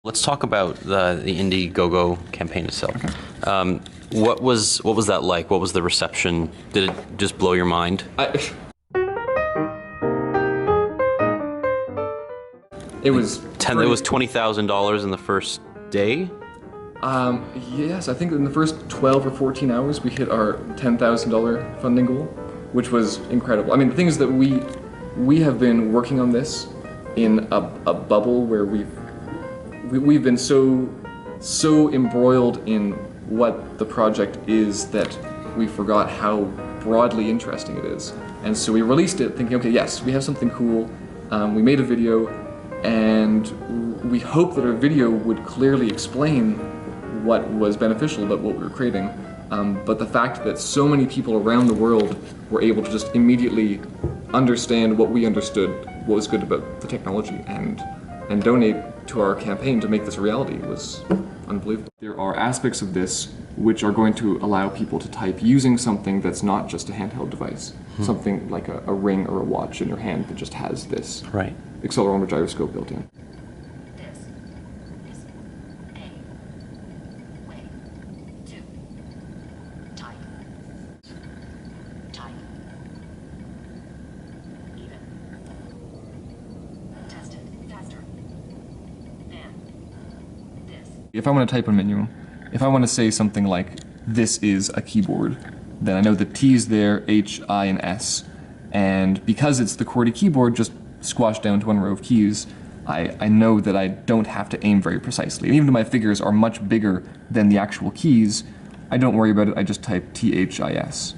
Let's talk about the Indiegogo campaign itself. Okay. What was that like? What was the reception? Did it just blow your mind? It was $20,000 in the first day. Yes, I think in the first 12 or 14 hours we hit our $10,000 funding goal, which was incredible. I mean, the thing is that we have been working on this in a bubble where we've been so embroiled in what the project is that we forgot how broadly interesting it is. And so we released it thinking, okay, yes, we have something cool. We made a video, and we hope that our video would clearly explain what was beneficial about what we were creating. But the fact that so many people around the world were able to just immediately understand what we understood, what was good about the technology, and donate to our campaign to make this a reality was unbelievable. There are aspects of this which are going to allow people to type using something that's not just a handheld device, something like a ring or a watch in your hand that just has this accelerometer gyroscope built in. If I want to type on Minuum, if I want to say something like, this is a keyboard, then I know the T's there, H, I, and S. And because it's the QWERTY keyboard just squashed down to one row of keys, I know that I don't have to aim very precisely. And even though my figures are much bigger than the actual keys, I don't worry about it, I just type T-H-I-S.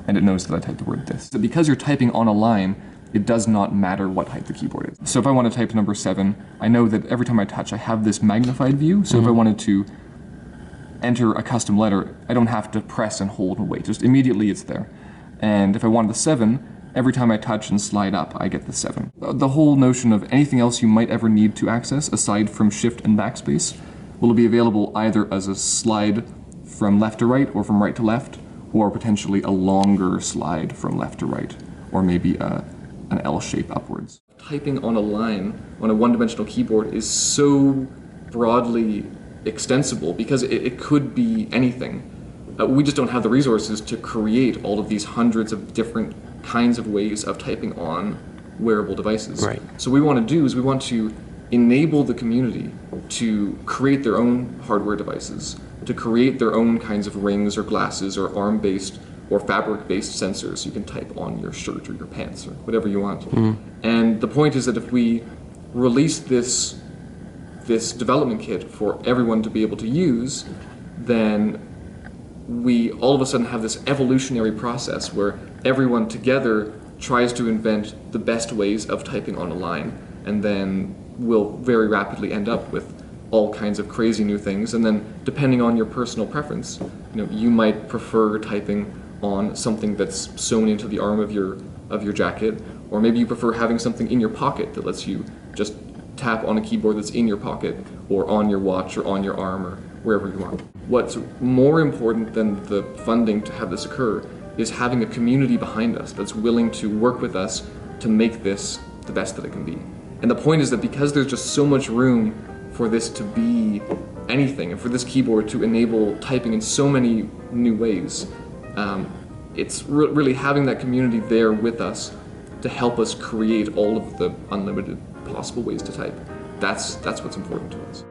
And it knows that I typed the word this. So because you're typing on a line, it does not matter what type the keyboard is. So if I want to type number 7, I know that every time I touch, I have this magnified view. So if I wanted to enter a custom letter, I don't have to press and hold and wait. Just immediately it's there. And if I wanted the 7, every time I touch and slide up, I get the 7. The whole notion of anything else you might ever need to access, aside from shift and backspace, will be available either as a slide from left to right or from right to left, or potentially a longer slide from left to right, or maybe an L shape upwards. Typing on a line on a one-dimensional keyboard is so broadly extensible because it could be anything. We just don't have the resources to create all of these hundreds of different kinds of ways of typing on wearable devices. Right. So what we want to do is we want to enable the community to create their own hardware devices, to create their own kinds of rings or glasses or arm-based or fabric-based sensors you can type on your shirt or your pants or whatever you want. And the point is that if we release this development kit for everyone to be able to use, then we all of a sudden have this evolutionary process where everyone together tries to invent the best ways of typing on a line, and then we'll very rapidly end up with all kinds of crazy new things. And then depending on your personal preference, you might prefer typing on something that's sewn into the arm of your jacket, or maybe you prefer having something in your pocket that lets you just tap on a keyboard that's in your pocket, or on your watch, or on your arm, or wherever you want. What's more important than the funding to have this occur is having a community behind us that's willing to work with us to make this the best that it can be. And the point is that because there's just so much room for this to be anything, and for this keyboard to enable typing in so many new ways, it's really having that community there with us to help us create all of the unlimited possible ways to type. That's what's important to us.